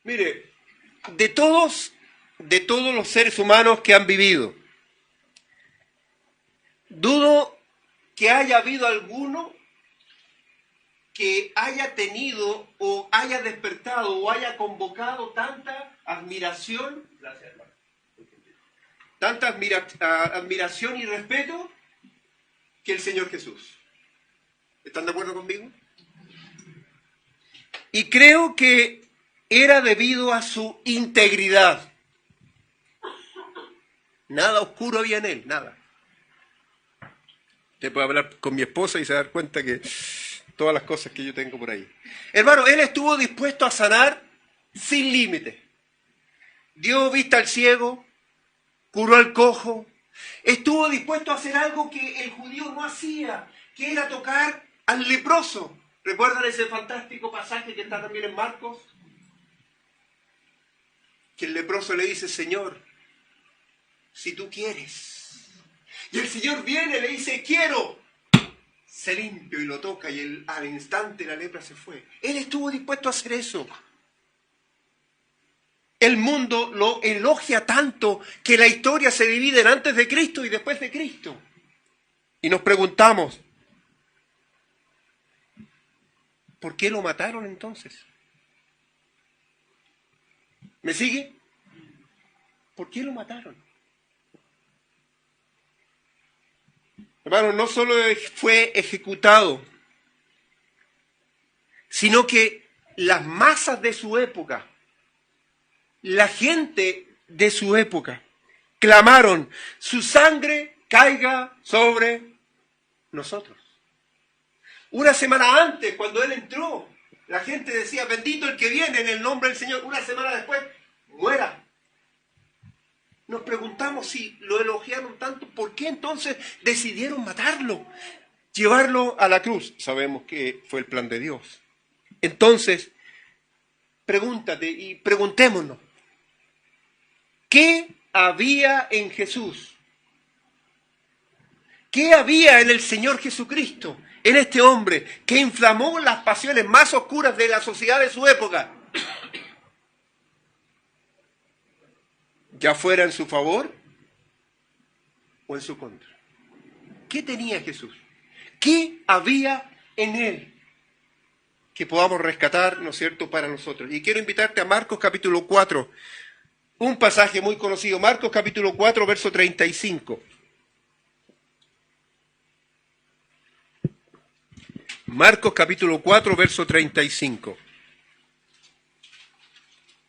Mire, de todos los seres humanos que han vivido, dudo que haya habido alguno que haya tenido o haya despertado o haya convocado tanta admiración, admiración y respeto que el Señor Jesús. ¿Están de acuerdo conmigo? Y creo que era debido a su integridad. Nada oscuro había en él, nada. Usted puede hablar con mi esposa y se dar cuenta que todas las cosas que yo tengo por ahí. Hermano, él estuvo dispuesto a sanar sin límite. Dio vista al ciego, curó al cojo. Estuvo dispuesto a hacer algo que el judío no hacía, que era tocar al leproso. ¿Recuerdan ese fantástico pasaje que está también en Marcos? Que el leproso le dice, Señor, si tú quieres. Y el Señor viene y le dice, quiero. Se limpio y lo toca y al instante la lepra se fue. Él estuvo dispuesto a hacer eso. El mundo lo elogia tanto que la historia se divide en antes de Cristo y después de Cristo. Y nos preguntamos, ¿por qué lo mataron entonces? ¿Me sigue? ¿Por qué lo mataron? Hermano, no solo fue ejecutado, sino que las masas de su época, la gente de su época, clamaron, su sangre caiga sobre nosotros. Una semana antes, cuando él entró, la gente decía, bendito el que viene en el nombre del Señor. Una semana después, muera. Nos preguntamos si lo elogiaron tanto, ¿por qué entonces decidieron matarlo? Llevarlo a la cruz. Sabemos que fue el plan de Dios. Entonces, pregúntate y preguntémonos, ¿qué había en Jesús? ¿Qué había en el Señor Jesucristo, en este hombre, que inflamó las pasiones más oscuras de la sociedad de su época? Ya fuera en su favor o en su contra. ¿Qué tenía Jesús? ¿Qué había en él que podamos rescatar, ¿no es cierto?, para nosotros? Y quiero invitarte a Marcos capítulo 4, un pasaje muy conocido, Marcos capítulo 4, verso 35. Marcos capítulo 4, verso 35.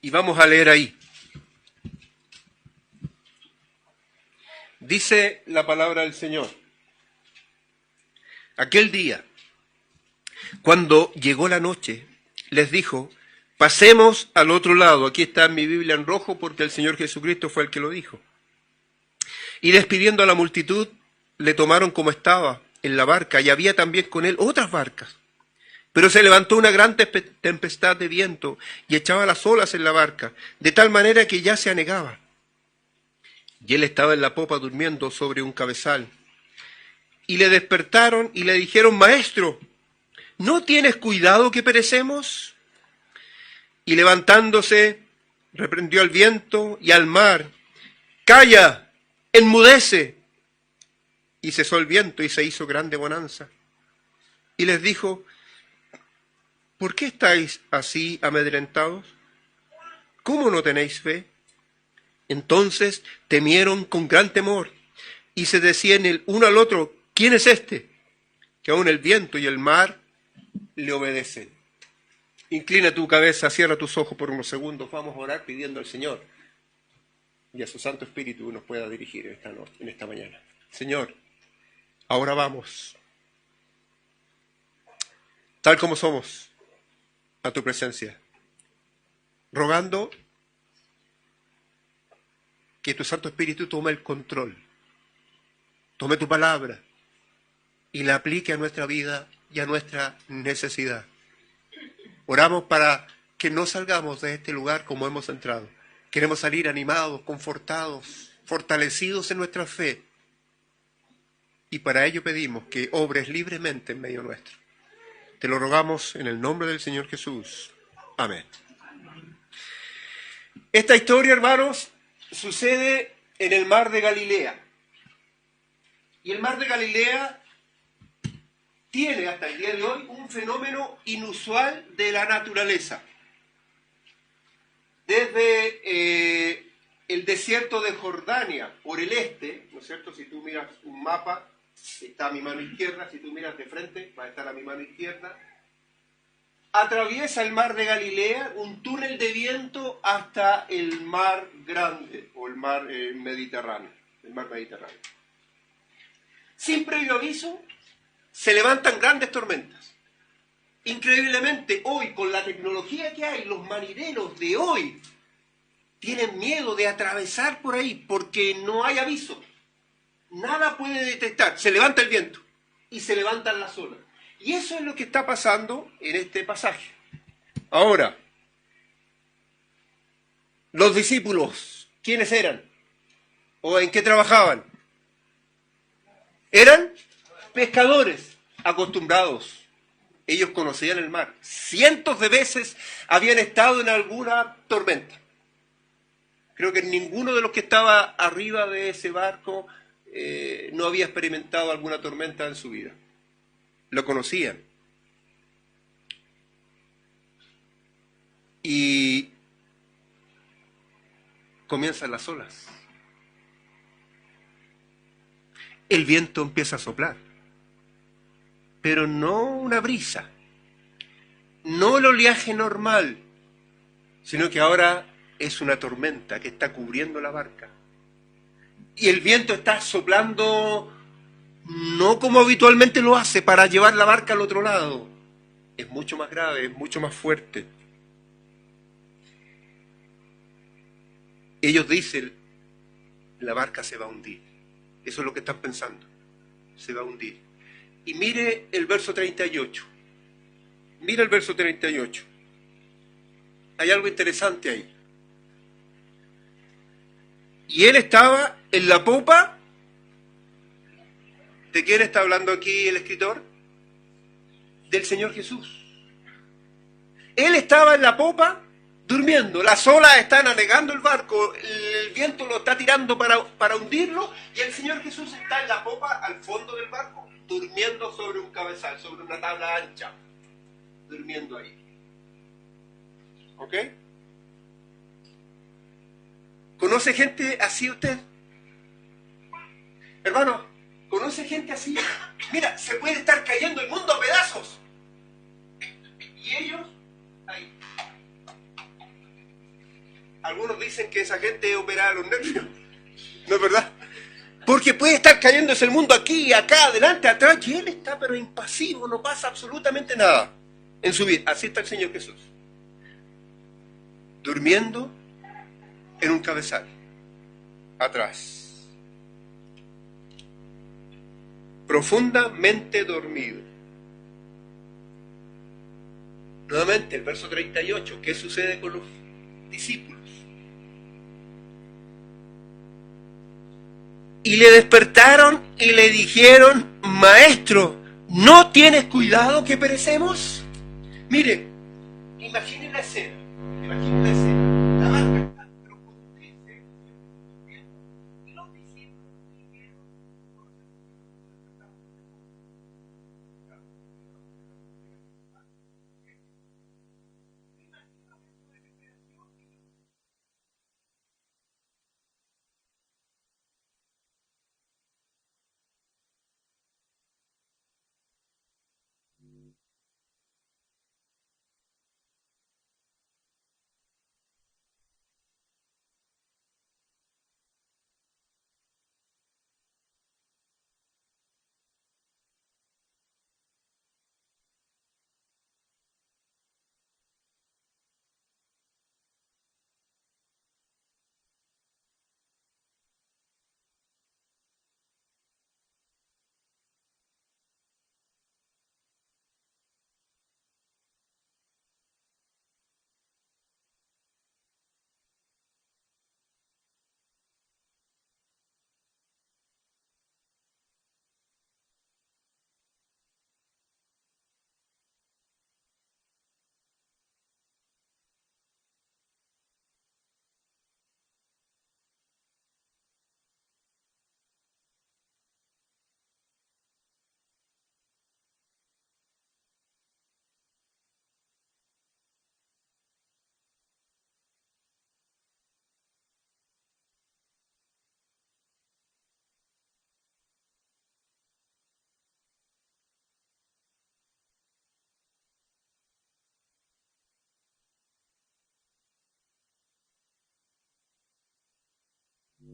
Y vamos a leer ahí. Dice la palabra del Señor. Aquel día, cuando llegó la noche, les dijo, pasemos al otro lado. Aquí está en mi Biblia en rojo porque el Señor Jesucristo fue el que lo dijo. Y despidiendo a la multitud, le tomaron como estaba en la barca, y había también con él otras barcas. Pero se levantó una gran tempestad de viento y echaba las olas en la barca, de tal manera que ya se anegaba. Y él estaba en la popa durmiendo sobre un cabezal. Y le despertaron y le dijeron, Maestro, ¿no tienes cuidado que perecemos? Y levantándose, reprendió al viento y al mar. ¡Calla! ¡Enmudece! Y cesó el viento y se hizo grande bonanza. Y les dijo, ¿por qué estáis así amedrentados? ¿Cómo no tenéis fe? Entonces temieron con gran temor y se decían el uno al otro, ¿quién es este? Que aun el viento y el mar le obedecen. Inclina tu cabeza, cierra tus ojos por unos segundos. Vamos a orar pidiendo al Señor y a su Santo Espíritu nos pueda dirigir en esta mañana. Señor, ahora vamos, tal como somos, a tu presencia, rogando que tu Santo Espíritu tome el control, tome tu palabra y la aplique a nuestra vida y a nuestra necesidad. Oramos para que no salgamos de este lugar como hemos entrado. Queremos salir animados, confortados, fortalecidos en nuestra fe. Y para ello pedimos que obres libremente en medio nuestro. Te lo rogamos en el nombre del Señor Jesús. Amén. Esta historia, hermanos, sucede en el mar de Galilea. Y el mar de Galilea tiene hasta el día de hoy un fenómeno inusual de la naturaleza. Desde el desierto de Jordania, por el este, ¿no es cierto? Si tú miras un mapa, está a mi mano izquierda, si tú miras de frente, va a estar a mi mano izquierda. Atraviesa el mar de Galilea un túnel de viento hasta el mar Grande, o el mar Mediterráneo, el mar Mediterráneo. Sin previo aviso, se levantan grandes tormentas. Increíblemente, hoy, con la tecnología que hay, los marineros de hoy tienen miedo de atravesar por ahí porque no hay aviso. Nada puede detectar. Se levanta el viento y se levantan las olas. Y eso es lo que está pasando en este pasaje. Ahora, los discípulos, ¿quiénes eran? ¿O en qué trabajaban? Eran pescadores acostumbrados. Ellos conocían el mar. Cientos de veces habían estado en alguna tormenta. Creo que ninguno de los que estaba arriba de ese barco no había experimentado alguna tormenta en su vida. Lo conocían. Y comienzan las olas. El viento empieza a soplar. Pero no una brisa. No el oleaje normal, sino que ahora es una tormenta que está cubriendo la barca. Y el viento está soplando no como habitualmente lo hace para llevar la barca al otro lado. Es mucho más grave, es mucho más fuerte. Ellos dicen, la barca se va a hundir. Eso es lo que están pensando. Se va a hundir. Y mire el verso 38. Mira el verso 38. Hay algo interesante ahí. Y él estaba en la popa. ¿De quién está hablando aquí el escritor? Del Señor Jesús. Él estaba en la popa durmiendo. Las olas están anegando el barco. El viento lo está tirando para hundirlo. Y el Señor Jesús está en la popa al fondo del barco, durmiendo sobre un cabezal, sobre una tabla ancha. Durmiendo ahí. ¿Ok? ¿Conoce gente así usted? Hermano, ¿conoce gente así? Mira, se puede estar cayendo el mundo a pedazos. Y ellos, ahí. Algunos dicen que esa gente es operada de los nervios. ¿No es verdad? Porque puede estar cayéndose el mundo aquí, acá, adelante, atrás, y él está pero impasivo, no pasa absolutamente nada en su vida. Así está el Señor Jesús. Durmiendo en un cabezal, atrás. Profundamente dormido. Nuevamente, el verso 38, ¿qué sucede con los discípulos? Y le despertaron y le dijeron, Maestro, ¿no tienes cuidado que perecemos? Mire, imaginen la escena, la barca está, pero cuando dice, y los discípulos dijeron,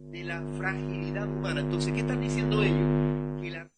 de la fragilidad humana. Entonces, ¿qué están diciendo ellos? Que la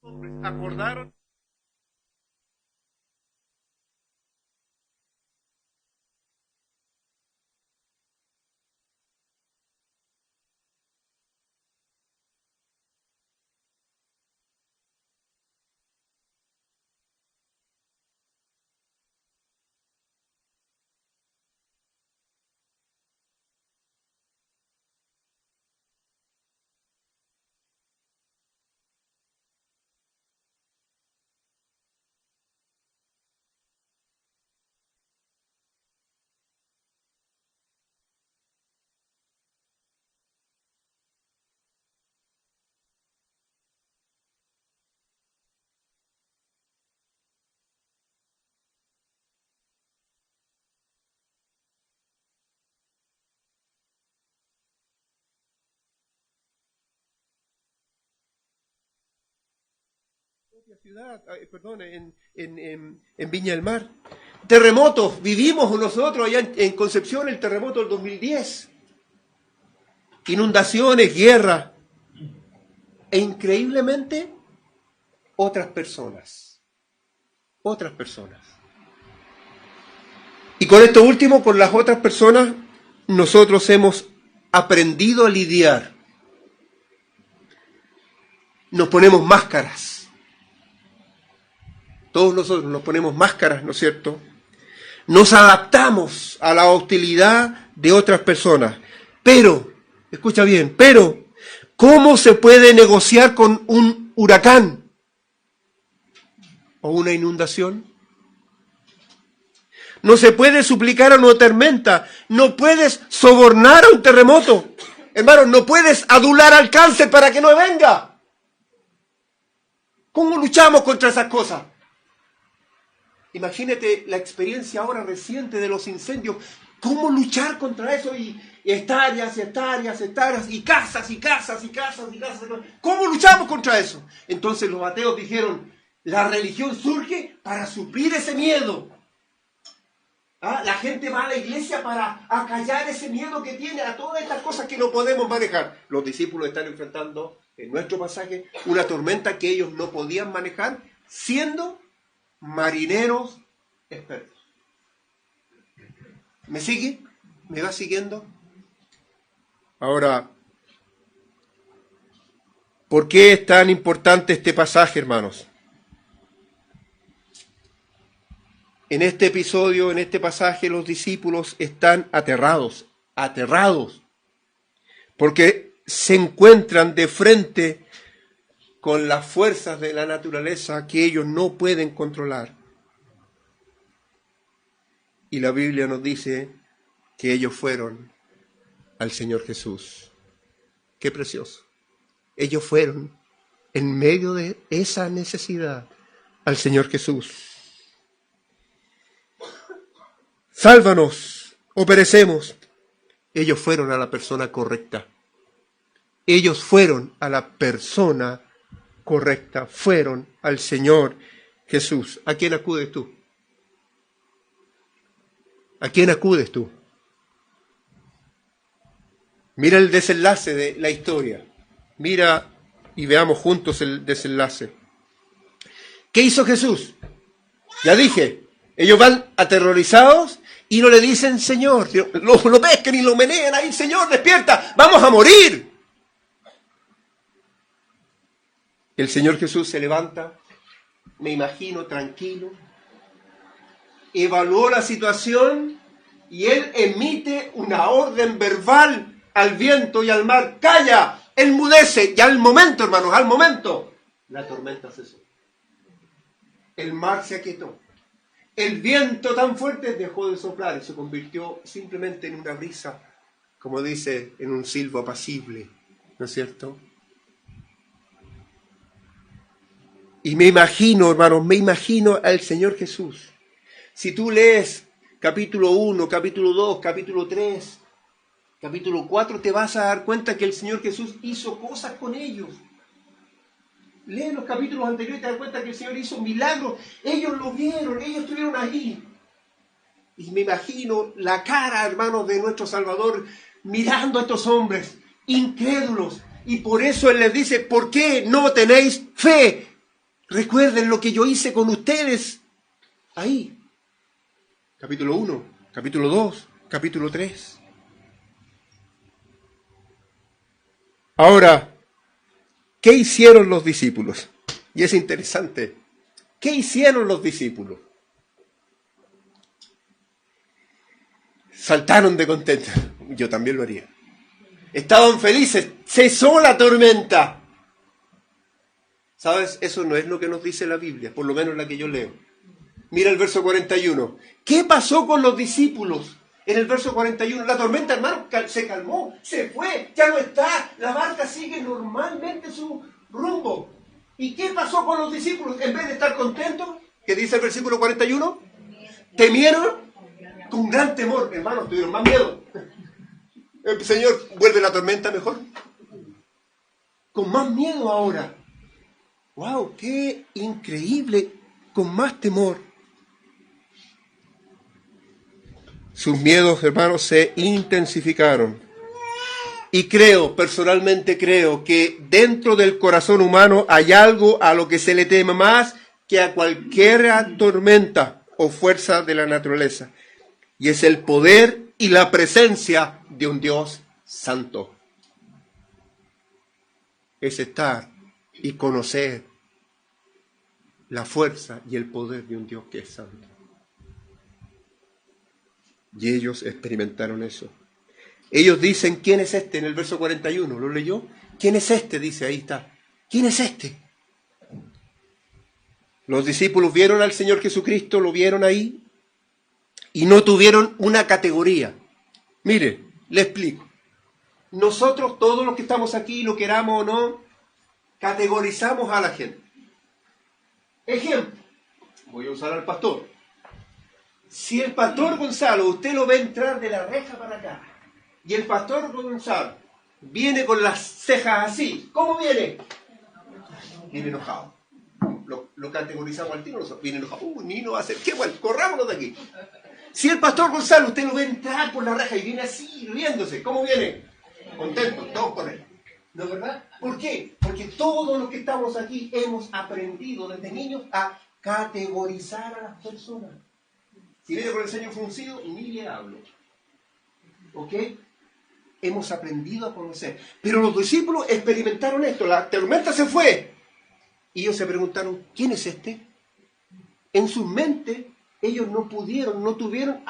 hombres acordaron ciudad, perdón, en Viña del Mar. Terremotos, vivimos nosotros allá en Concepción el terremoto del 2010. Inundaciones, guerra. E increíblemente, otras personas. Otras personas. Y con esto último, con las otras personas, nosotros hemos aprendido a lidiar. Nos ponemos máscaras. Todos nosotros nos ponemos máscaras, ¿no es cierto? Nos adaptamos a la hostilidad de otras personas. Pero, escucha bien, pero, ¿cómo se puede negociar con un huracán o una inundación? No se puede suplicar a una tormenta, no puedes sobornar a un terremoto. Hermano, no puedes adular al cáncer para que no venga. ¿Cómo luchamos contra esas cosas? Imagínate la experiencia ahora reciente de los incendios. ¿Cómo luchar contra eso? Y hectáreas, hectáreas, hectáreas, y casas, y casas, y casas, y casas. ¿Cómo luchamos contra eso? Entonces los ateos dijeron, la religión surge para suplir ese miedo. ¿Ah? La gente va a la iglesia para acallar ese miedo que tiene a todas estas cosas que no podemos manejar. Los discípulos están enfrentando, en nuestro pasaje, una tormenta que ellos no podían manejar, siendo marineros expertos. ¿Me sigue? ¿Me va siguiendo? Ahora, ¿por qué es tan importante este pasaje, hermanos? En este episodio, en este pasaje, los discípulos están aterrados, porque se encuentran de frente con las fuerzas de la naturaleza que ellos no pueden controlar. Y la Biblia nos dice que ellos fueron al Señor Jesús. Qué precioso. Ellos fueron en medio de esa necesidad al Señor Jesús. Sálvanos o perecemos. Ellos fueron a la persona correcta. Ellos fueron a la persona correcta, fueron al Señor Jesús. ¿A quién acudes tú? ¿A quién acudes tú? Mira el desenlace de la historia. Mira y veamos juntos el desenlace. ¿Qué hizo Jesús? Ya dije, ellos van aterrorizados y no le dicen, Señor, lo pescan y lo menean ahí, Señor, despierta, vamos a morir. El Señor Jesús se levanta, me imagino, tranquilo, evaluó la situación y Él emite una orden verbal al viento y al mar. ¡Calla! Enmudece. Y al momento, hermanos, al momento, la tormenta cesó. El mar se aquietó. El viento tan fuerte dejó de soplar y se convirtió simplemente en una brisa, como dice, en un silbo apacible, ¿no es cierto? Y me imagino, hermanos, me imagino al Señor Jesús. Si tú lees capítulo 1, capítulo 2, capítulo 3, capítulo 4, te vas a dar cuenta que el Señor Jesús hizo cosas con ellos. Lee los capítulos anteriores y te das cuenta que el Señor hizo milagros. Ellos lo vieron, ellos estuvieron ahí. Y me imagino la cara, hermanos, de nuestro Salvador mirando a estos hombres incrédulos. Y por eso Él les dice, ¿por qué no tenéis fe? Recuerden lo que yo hice con ustedes ahí. Capítulo 1, capítulo 2, capítulo 3. Ahora, ¿qué hicieron los discípulos? Y es interesante. ¿Qué hicieron los discípulos? Saltaron de contento. Yo también lo haría. Estaban felices. Cesó la tormenta. ¿Sabes? Eso no es lo que nos dice la Biblia, por lo menos la que yo leo. Mira el verso 41. ¿Qué pasó con los discípulos? En el verso 41, la tormenta, hermano, se calmó, se fue, ya no está. La barca sigue normalmente su rumbo. ¿Y qué pasó con los discípulos? En vez de estar contentos, ¿qué dice el versículo 41? Temieron con gran temor. Hermanos, tuvieron más miedo. El Señor vuelve la tormenta mejor. Con más miedo ahora. ¡Wow! ¡Qué increíble! Con más temor. Sus miedos, hermanos, se intensificaron. Y personalmente creo, que dentro del corazón humano hay algo a lo que se le teme más que a cualquier tormenta o fuerza de la naturaleza. Y es el poder y la presencia de un Dios santo. Es estar y conocer la fuerza y el poder de un Dios que es santo. Y ellos experimentaron eso. Ellos dicen, ¿quién es este? En el verso 41, ¿lo leyó? ¿Quién es este? Dice, ahí está. ¿Quién es este? Los discípulos vieron al Señor Jesucristo, lo vieron ahí, y no tuvieron una categoría. Mire, le explico. Nosotros, todos los que estamos aquí, lo queramos o no, categorizamos a la gente. Ejemplo, voy a usar al pastor. Si el pastor Gonzalo, usted lo ve entrar de la reja para acá, y el pastor Gonzalo viene con las cejas así, ¿cómo viene? Viene enojado. Lo categorizamos al tiro, viene enojado. Ni no va a hacer, qué bueno, corrámonos de aquí. Si el pastor Gonzalo, usted lo ve entrar por la reja y viene así, riéndose, ¿cómo viene? Contento, todos con él. ¿No es verdad? ¿Por qué? Porque todos los que estamos aquí hemos aprendido desde niños a categorizar a las personas. Si viene con el ceño fruncido, ni le hablo. ¿Ok? Hemos aprendido a conocer. Pero los discípulos experimentaron esto. La tormenta se fue. Y ellos se preguntaron, ¿quién es este? En su mente, ellos no pudieron, no tuvieron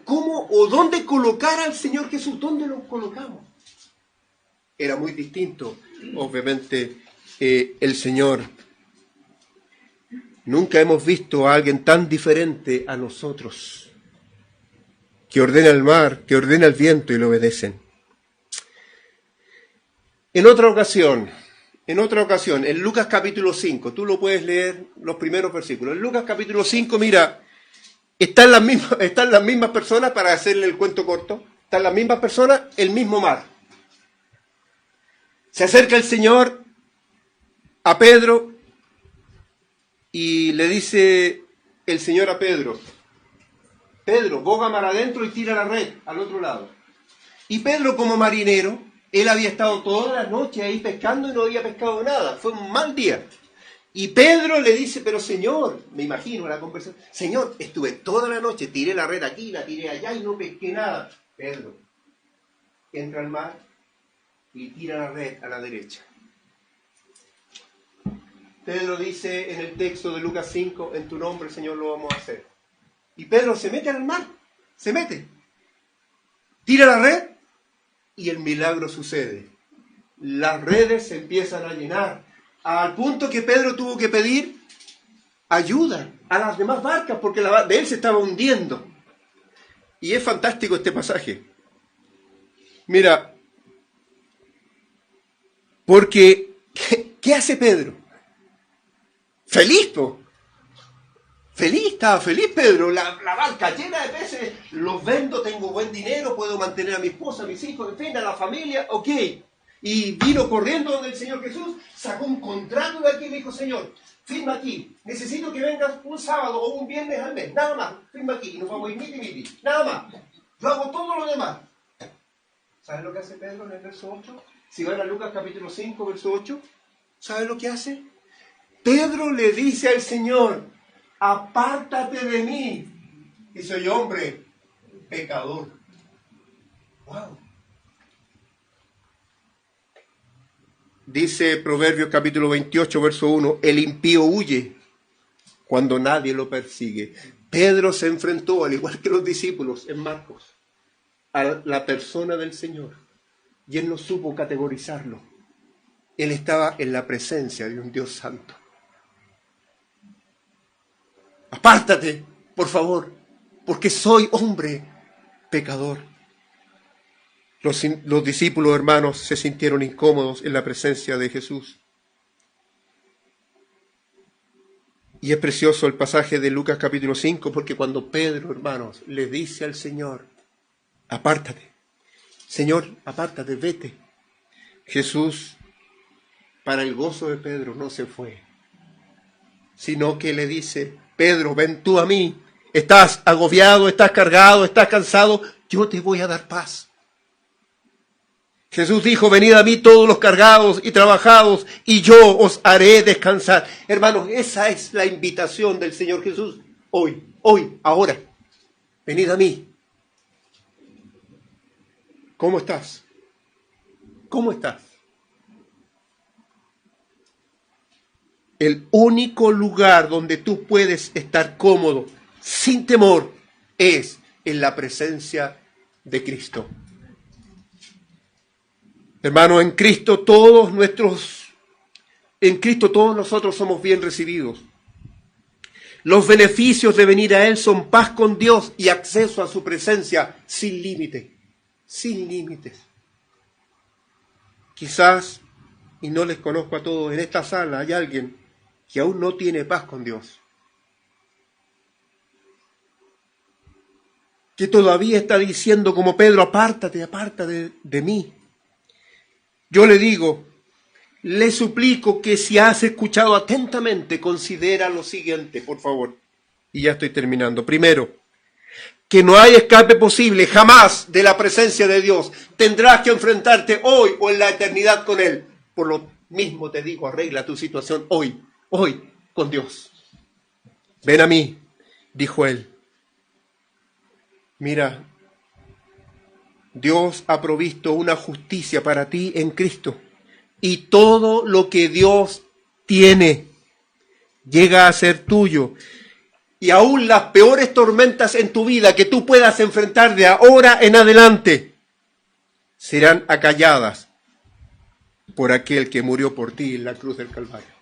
cómo o dónde colocar al Señor Jesús. ¿Dónde lo colocamos? Era muy distinto, obviamente, el Señor. Nunca hemos visto a alguien tan diferente a nosotros, que ordena el mar, que ordena el viento y lo obedecen. En otra ocasión, en Lucas capítulo 5, tú lo puedes leer, los primeros versículos. En Lucas capítulo 5, mira, están las mismas personas, para hacerle el cuento corto, están las mismas personas, el mismo mar. Se acerca el Señor a Pedro y le dice el Señor a Pedro, Pedro, boga mar adentro y tira la red al otro lado. Y Pedro, como marinero, él había estado toda la noche ahí pescando y no había pescado nada. Fue un mal día. Y Pedro le dice, pero Señor, me imagino la conversación, Señor, estuve toda la noche, tiré la red aquí, la tiré allá y no pesqué nada. Pedro, entra al mar y tira la red a la derecha. Pedro dice en el texto de Lucas 5, en tu nombre, Señor, lo vamos a hacer. Y Pedro se mete al mar, se mete, tira la red y el milagro sucede. Las redes se empiezan a llenar, al punto que Pedro tuvo que pedir ayuda a las demás barcas, porque la de él se estaba hundiendo. Y es fantástico este pasaje. Mira, porque, ¿qué hace Pedro? Feliz, po. Feliz, estaba feliz Pedro, la barca llena de peces, los vendo, tengo buen dinero, puedo mantener a mi esposa, a mis hijos, en fin, a la familia, ok. Y vino corriendo donde el Señor Jesús, sacó un contrato de aquí y me dijo, Señor, firma aquí, necesito que vengas un sábado o un viernes al mes, nada más, firma aquí, y nos vamos a ir miti, nada más. Yo hago todo lo demás. ¿Sabes lo que hace Pedro en el verso 8? Si van a Lucas capítulo 5, verso 8, ¿sabes lo que hace? Pedro le dice al Señor, apártate de mí, y soy hombre pecador. Wow. Dice Proverbios capítulo 28, verso 1, el impío huye cuando nadie lo persigue. Pedro se enfrentó, al igual que los discípulos en Marcos, a la persona del Señor, y él no supo categorizarlo. Él estaba en la presencia de un Dios santo. Apártate, por favor, porque soy hombre pecador. Los discípulos, hermanos, se sintieron incómodos en la presencia de Jesús. Y es precioso el pasaje de Lucas capítulo 5, porque cuando Pedro, hermanos, le dice al Señor, apártate, Señor, apártate, vete. Jesús, para el gozo de Pedro, no se fue, sino que le dice, Pedro, ven tú a mí, estás agobiado, estás cargado, estás cansado, yo te voy a dar paz. Jesús dijo, venid a mí todos los cargados y trabajados, y yo os haré descansar. Hermanos, esa es la invitación del Señor Jesús. Hoy, ahora. Venid a mí. ¿Cómo estás? ¿Cómo estás? El único lugar donde tú puedes estar cómodo, sin temor, es en la presencia de Cristo. Hermanos, en Cristo todos nosotros somos bien recibidos. Los beneficios de venir a Él son paz con Dios y acceso a su presencia sin límite, sin límites. Quizás, y no les conozco a todos, en esta sala hay alguien que aún no tiene paz con Dios, que todavía está diciendo como Pedro, apártate de mí. Yo le digo, le suplico que si has escuchado atentamente, considera lo siguiente, por favor. Y ya estoy terminando. Primero, que no hay escape posible jamás de la presencia de Dios. Tendrás que enfrentarte hoy o en la eternidad con Él. Por lo mismo te digo, arregla tu situación hoy con Dios. Ven a mí, dijo Él. Mira, Dios ha provisto una justicia para ti en Cristo. Y todo lo que Dios tiene llega a ser tuyo. Y aún las peores tormentas en tu vida que tú puedas enfrentar de ahora en adelante serán acalladas por aquel que murió por ti en la cruz del Calvario.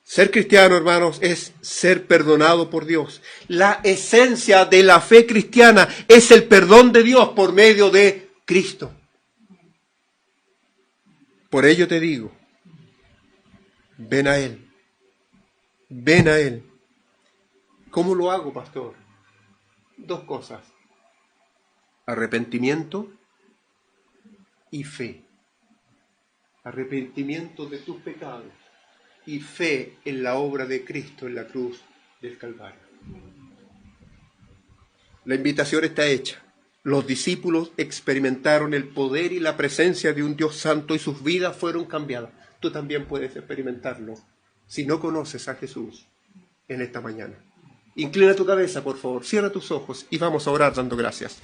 Ser cristiano, hermanos, es ser perdonado por Dios. La esencia de la fe cristiana es el perdón de Dios por medio de Cristo. Por ello te digo, ven a Él. Ven a Él. ¿Cómo lo hago, pastor? Dos cosas. Arrepentimiento y fe. Arrepentimiento de tus pecados y fe en la obra de Cristo en la cruz del Calvario. La invitación está hecha. Los discípulos experimentaron el poder y la presencia de un Dios santo y sus vidas fueron cambiadas. Tú también puedes experimentarlo si no conoces a Jesús en esta mañana. Inclina tu cabeza, por favor, cierra tus ojos y vamos a orar dando gracias.